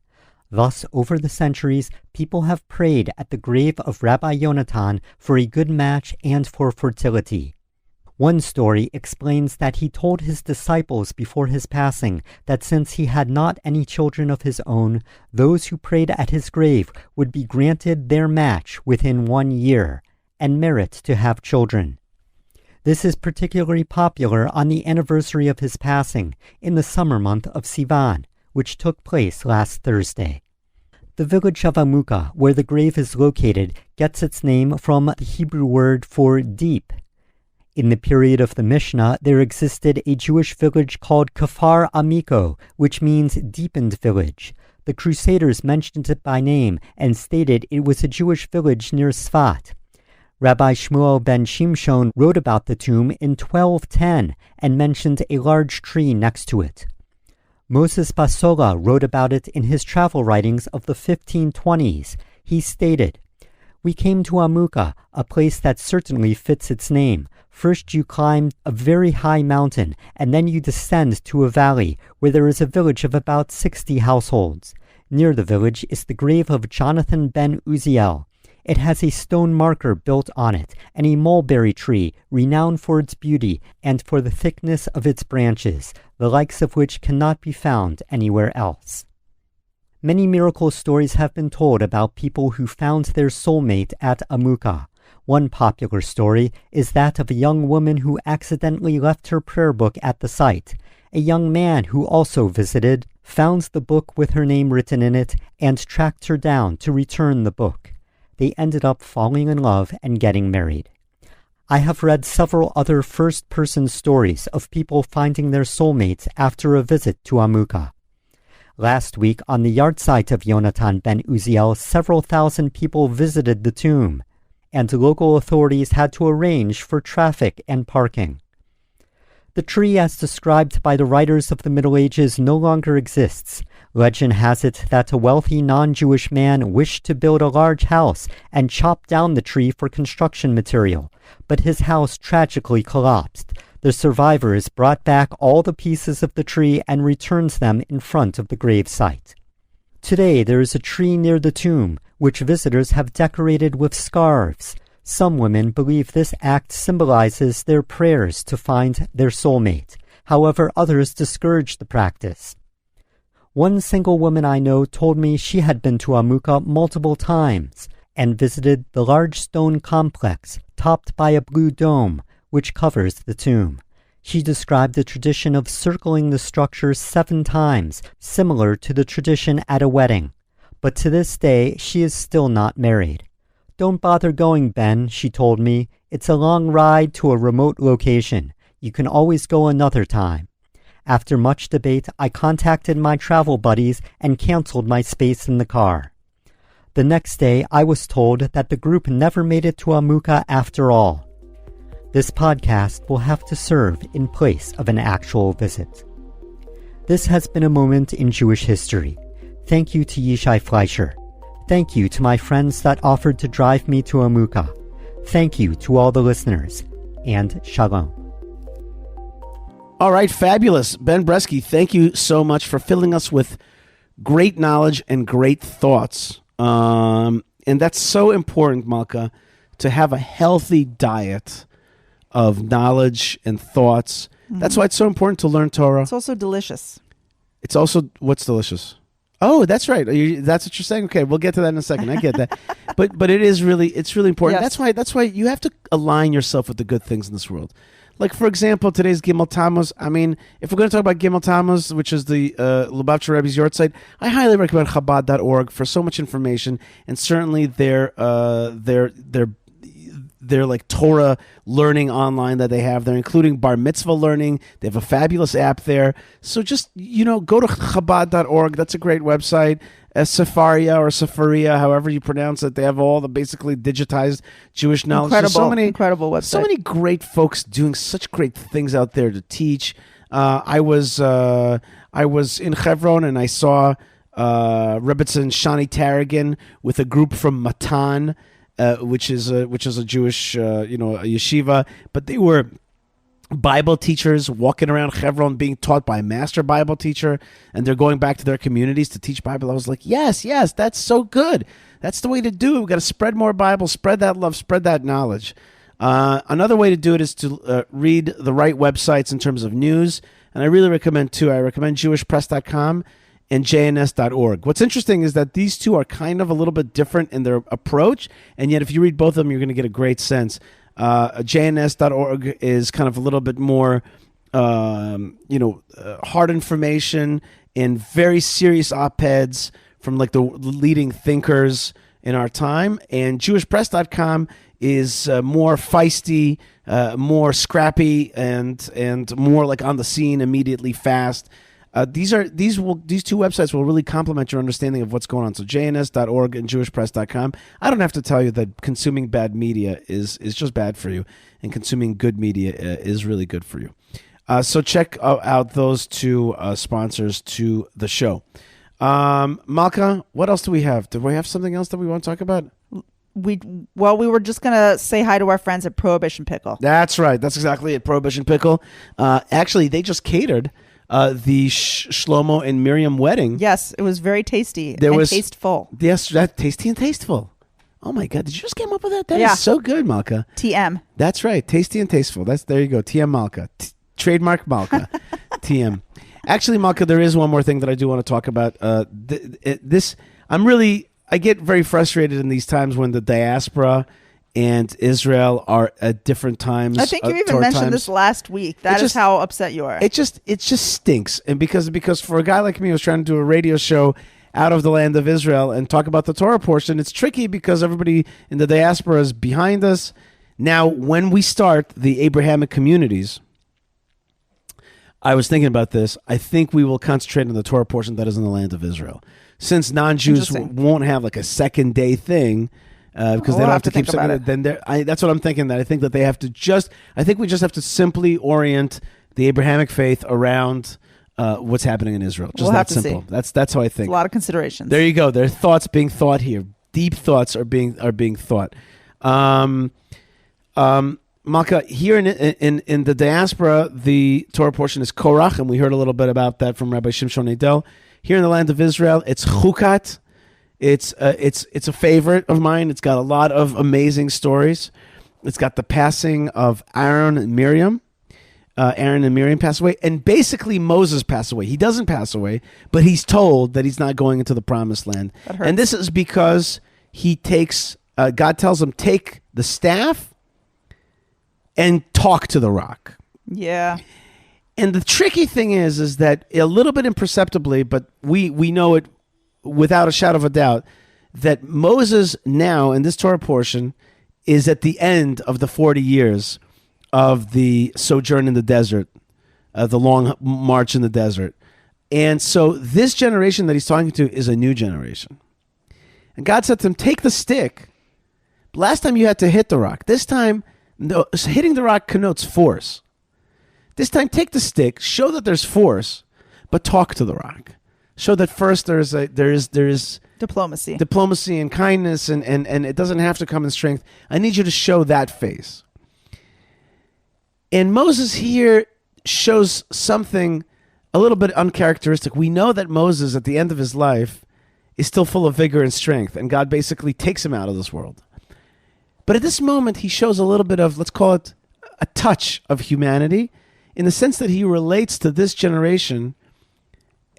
Thus, over the centuries, people have prayed at the grave of Rabbi Yonatan for a good match and for fertility. One story explains that he told his disciples before his passing that since he had not any children of his own, those who prayed at his grave would be granted their match within 1 year and merit to have children. This is particularly popular on the anniversary of his passing in the summer month of Sivan, which took place last Thursday. The village of Amuka, where the grave is located, gets its name from the Hebrew word for deep. In the period of the Mishnah, there existed a Jewish village called Kfar Amiko, which means deepened village. The Crusaders mentioned it by name and stated it was a Jewish village near Sfat. Rabbi Shmuel ben Shimshon wrote about the tomb in 1210 and mentioned a large tree next to it. Moses Basola wrote about it in his travel writings of the 1520s. He stated, "We came to Amuka, a place that certainly fits its name. First you climb a very high mountain, and then you descend to a valley where there is a village of about 60 households. Near the village is the grave of Jonathan ben Uziel. It has a stone marker built on it, and a mulberry tree, renowned for its beauty and for the thickness of its branches, the likes of which cannot be found anywhere else." Many miracle stories have been told about people who found their soulmate at Amuka. One popular story is that of a young woman who accidentally left her prayer book at the site. A young man who also visited found the book with her name written in it and tracked her down to return the book. They ended up falling in love and getting married. I have read several other first-person stories of people finding their soulmates after a visit to Amuka. Last week, on the yahrzeit of Yonatan ben Uziel, several thousand people visited the tomb, and local authorities had to arrange for traffic and parking. The tree, as described by the writers of the Middle Ages, no longer exists. Legend has it that a wealthy non-Jewish man wished to build a large house and chopped down the tree for construction material, but his house tragically collapsed. The survivors brought back all the pieces of the tree and returned them in front of the grave site. Today there is a tree near the tomb, which visitors have decorated with scarves. Some women believe this act symbolizes their prayers to find their soulmate. However, others discourage the practice. One single woman I know told me she had been to Amuka multiple times and visited the large stone complex topped by a blue dome which covers the tomb. She described the tradition of circling the structure 7 times, similar to the tradition at a wedding. But to this day, she is still not married. "Don't bother going, Ben," she told me. "It's a long ride to a remote location. You can always go another time." After much debate, I contacted my travel buddies and canceled my space in the car. The next day, I was told that the group never made it to Amuka after all. This podcast will have to serve in place of an actual visit. This has been a moment in Jewish history. Thank you to Yishai Fleisher. Thank you to my friends that offered to drive me to Amuka. Thank you to all the listeners, and Shalom. All right, fabulous. Ben Bresky, thank you so much for filling us with great knowledge and great thoughts. And that's so important, Malka, to have a healthy diet of knowledge and thoughts. Mm-hmm. That's why it's so important to learn Torah. It's also delicious. It's also, what's delicious? Oh, that's right. That's what you're saying. Okay, we'll get to that in a second. I get that. But it's really important. Yes. That's why you have to align yourself with the good things in this world. Like, for example, today's Gimel Tammuz. I mean, if we're going to talk about Gimel Tammuz, which is the Lubavitcher Rebbe's yahrzeit, I highly recommend Chabad.org for so much information, and certainly their like Torah learning online that they have. They're including bar mitzvah learning. They have a fabulous app there. So just, go to Chabad.org. That's a great website. Sefaria or Sefaria, however you pronounce it. They have all the basically digitized Jewish knowledge. Incredible website. So many great folks doing such great things out there to teach. I was in Hebron and I saw Rebbetzin Shani Tarragon with a group from Matan, which is a Jewish a yeshiva, but they were Bible teachers walking around Hebron being taught by a master Bible teacher, and they're going back to their communities to teach Bible. I was like, yes, that's so good. That's the way to do it. We've got to spread more Bible, spread that love, spread that knowledge. Another way to do it is to read the right websites in terms of news, and I really recommend two. I recommend jewishpress.com and jns.org. What's interesting is that these two are kind of a little bit different in their approach, and yet if you read both of them, you're going to get a great sense. JNS.org is kind of a little bit more, hard information and very serious op-eds like the leading thinkers in our time, and JewishPress.com is more feisty, more scrappy, and more like on the scene immediately, fast. These two websites will really complement your understanding of what's going on. So jns.org and jewishpress.com. I don't have to tell you that consuming bad media is just bad for you, and consuming good media is really good for you. So check out those two sponsors to the show. Malka, what else do we have? Did we have something else that we want to talk about? We were just gonna say hi to our friends at Prohibition Pickle. That's right. That's exactly it. Prohibition Pickle. Actually, they just catered the Shlomo and Miriam wedding. Yes, it was very tasty and tasteful. Yes, that tasty and tasteful. Oh my God, did you just come up with that? That is so good, Malka. TM. That's right, tasty and tasteful. There you go, TM Malka. Trademark Malka. TM. Actually, Malka, there is one more thing that I do want to talk about. I get very frustrated in these times when the diaspora and Israel are at different times. I think you even mentioned this last week. That is how upset you are. It just stinks. And because for a guy like me who's trying to do a radio show out of the land of Israel and talk about the Torah portion, it's tricky because everybody in the diaspora is behind us. Now, when we start the Abrahamic communities, I was thinking about this. I think we will concentrate on the Torah portion that is in the land of Israel. Since non-Jews won't have like a second day thing, because they don't have to keep saying it. Then that's what I'm thinking. That I think that they have to I think we just have to simply orient the Abrahamic faith around what's happening in Israel. Just that simple. That's how I think. A lot of considerations. There you go. There are thoughts being thought here. Deep thoughts are being thought. Malka, here in the diaspora, the Torah portion is Korach, and we heard a little bit about that from Rabbi Shimshon Edel. Here in the land of Israel, it's Chukat. It's a favorite of mine. It's got a lot of amazing stories. It's got the passing of Aaron and Miriam. Aaron and Miriam pass away, and basically Moses passed away. He doesn't pass away, but he's told that he's not going into the promised land. And this is because he takes, God tells him, take the staff and talk to the rock. Yeah. And the tricky thing is that a little bit imperceptibly, but we know it without a shadow of a doubt, that Moses now in this Torah portion is at the end of the 40 years of the sojourn in the desert, the long march in the desert. And so this generation that he's talking to is a new generation. And God said to him, take the stick. Last time you had to hit the rock. This time, hitting the rock connotes force. This time, take the stick, show that there's force, but talk to the rock. Show that first there is diplomacy and kindness, and it doesn't have to come in strength. I need you to show that face. And Moses here shows something a little bit uncharacteristic. We know that Moses, at the end of his life, is still full of vigor and strength, and God basically takes him out of this world. But at this moment, he shows a little bit of, let's call it, a touch of humanity, in the sense that he relates to this generation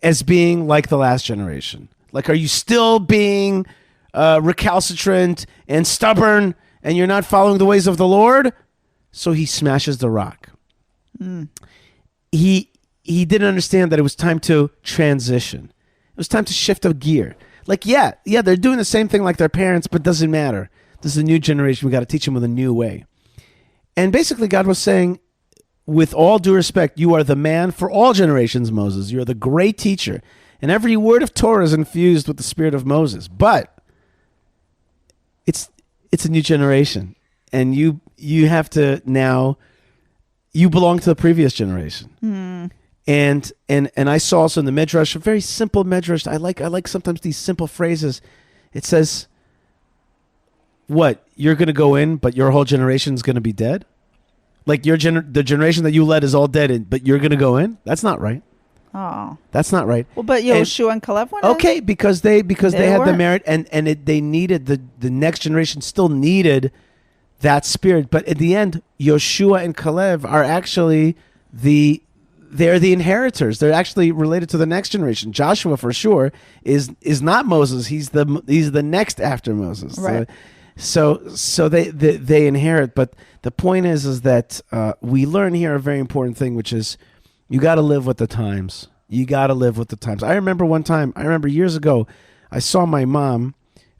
as being like the last generation. Like, are you still being recalcitrant and stubborn, and you're not following the ways of the Lord? So he smashes the rock. He didn't understand that it was time to transition. It was time to shift a gear. Like, yeah, they're doing the same thing like their parents, but it doesn't matter. This is a new generation. We got to teach them with a new way. And basically, God was saying, with all due respect, you are the man for all generations, Moses. You are the great teacher. And every word of Torah is infused with the spirit of Moses. But it's a new generation. And you have to now, you belong to the previous generation. And I saw also in the Midrash, a very simple Midrash. I like sometimes these simple phrases. It says, what, you're going to go in, but your whole generation is going to be dead? Like the generation that you led is all dead, but you're going to go in? That's not right. Oh, that's not right. Well, but Yoshua and Caleb went in? Okay, because they had the merit, and they needed the next generation still needed that spirit. But at the end, Yoshua and Caleb are actually they're the inheritors. They're actually related to the next generation. Joshua, for sure, is not Moses. He's the next after Moses. Right. So they inherit. But the point is that we learn here a very important thing, which is you got to live with the times. You got to live with the times. I remember years ago, I saw my mom.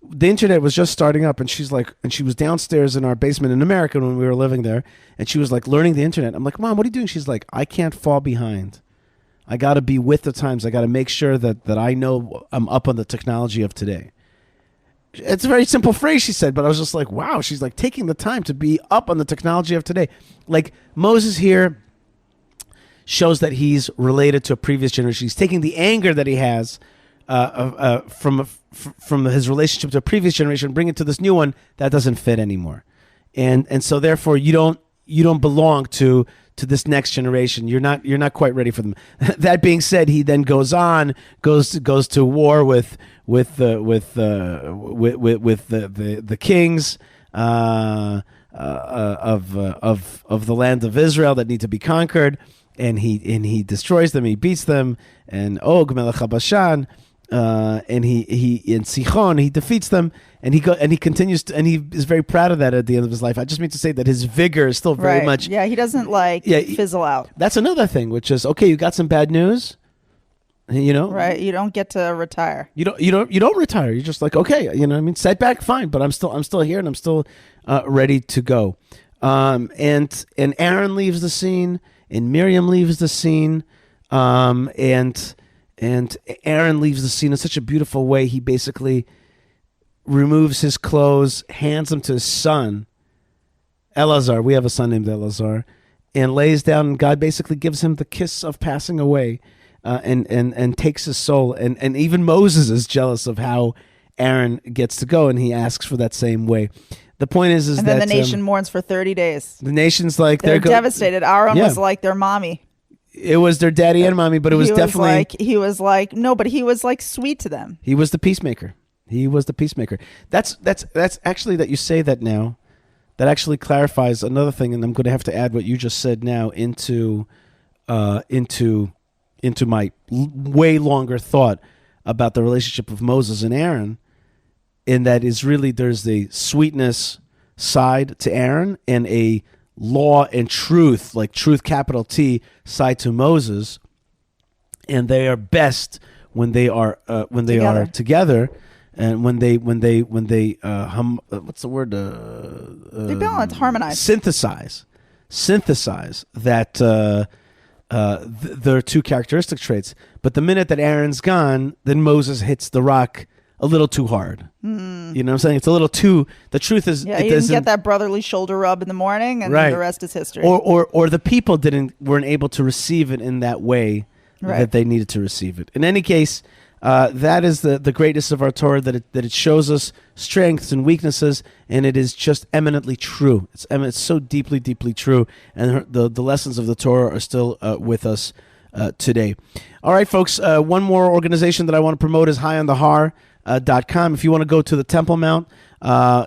The internet was just starting up, and she was downstairs in our basement in America when we were living there, and she was like learning the internet. I'm like, Mom, what are you doing? She's like, I can't fall behind. I got to be with the times. I got to make sure that I know I'm up on the technology of today. It's a very simple phrase, she said, but I was just like, wow, she's like taking the time to be up on the technology of today. Like Moses here shows that he's related to a previous generation. He's taking the anger that he has from his relationship to a previous generation, bring it to this new one that doesn't fit anymore, and so therefore you don't belong to this next generation. You're not quite ready for them. That being said, he then goes to war with the kings of the land of Israel that need to be conquered, and he destroys them. He beats them, and Og Melech HaBashan. And he in Sichon he defeats them, and he continues to, and he is very proud of that at the end of his life. I just mean to say that his vigor is still very much. Yeah, he doesn't fizzle out. That's another thing, which is okay. You got some bad news, right? You don't get to retire. You don't retire. You're just like, okay, what I mean, setback, fine, but I'm still here, and I'm still ready to go. And Aaron leaves the scene, and Miriam leaves the scene, and Aaron leaves the scene in such a beautiful way. He basically removes his clothes, hands them to his son, Elazar. We have a son named Elazar, and lays down. And God basically gives him the kiss of passing away, and takes his soul. And even Moses is jealous of how Aaron gets to go, and he asks for that same way. The point is and then the nation mourns for 30 days. The nation's like they're devastated. Aaron was like their mommy. It was their daddy and mommy, but it was definitely... he was like sweet to them. He was the peacemaker. That's actually, that you say that now, that actually clarifies another thing, and I'm going to have to add what you just said now into my way longer thought about the relationship of Moses and Aaron, in that is really there's a sweetness side to Aaron and a law and truth, like truth capital T, side to Moses, and they are best when they are together, and when they what's the word? They balance, harmonize, synthesize that their two characteristic traits. But the minute that Aaron's gone, then Moses hits the rock a little too hard. You know what I'm saying? It's a little too... The truth is... Yeah, you didn't get that brotherly shoulder rub in the morning, and the rest is history. Or the people weren't able to receive it in that way that they needed to receive it. In any case, that is the greatness of our Torah, that it shows us strengths and weaknesses, and it is just eminently true. It's so deeply, deeply true, and the lessons of the Torah are still with us today. All right, folks, one more organization that I want to promote is HighOnTheHar.com. If you want to go to the Temple Mount,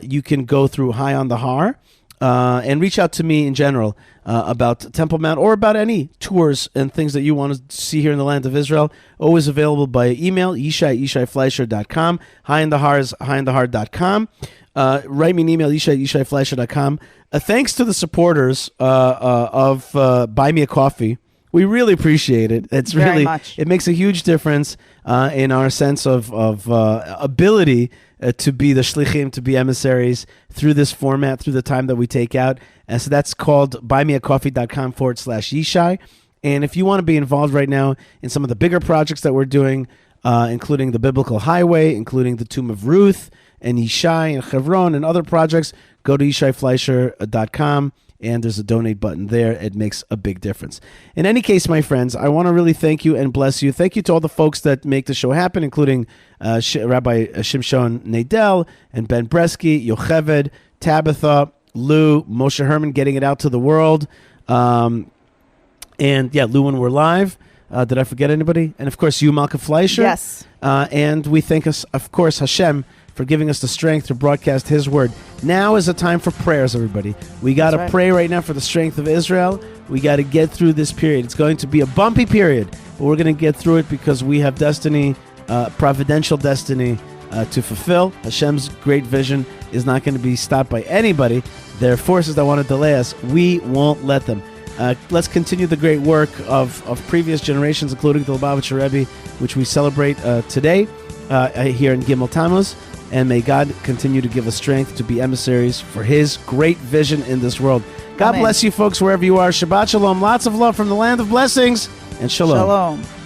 you can go through High on the Har and reach out to me in general about Temple Mount or about any tours and things that you want to see here in the land of Israel. Always available by email, Yishai@YishaiFleisher.com. High on the Har is HighOnTheHar.com. Write me an email, Yishai@YishaiFleisher.com. Thanks to the supporters of Buy Me a Coffee. We really appreciate it. It's very really much. It makes a huge difference in our sense of ability to be the shlichim, to be emissaries through this format, through the time that we take out. And so that's called buymeacoffee.com/Yishai. And if you want to be involved right now in some of the bigger projects that we're doing, including the Biblical Highway, including the Tomb of Ruth and Yishai and Hebron and other projects, go to YishaiFleisher.com. And there's a donate button there. It makes a big difference. In any case, my friends, I want to really thank you and bless you. Thank you to all the folks that make the show happen, including Rabbi Shimshon Nadel and Ben Bresky, Yocheved, Tabitha, Lou, Moshe Herman, getting it out to the world. And yeah, Lou, when we're live. Did I forget anybody? And of course, you, Malka Fleisher. Yes. And we thank us, of course, Hashem, for giving us the strength to broadcast His word. Now is a time for prayers, everybody. We got to pray right now for the strength of Israel. We got to get through this period. It's going to be a bumpy period, but we're going to get through it because we have destiny, providential destiny to fulfill. Hashem's great vision is not going to be stopped by anybody. There are forces that want to delay us. We won't let them. Let's continue the great work of previous generations, including the Lubavitcher Rebbe, which we celebrate today. here in Gimel Tammuz. And may God continue to give us strength to be emissaries for His great vision in this world. God Amen. bless you folks wherever you are. Shabbat Shalom. Lots of love from the land of blessings. And Shalom. Shalom.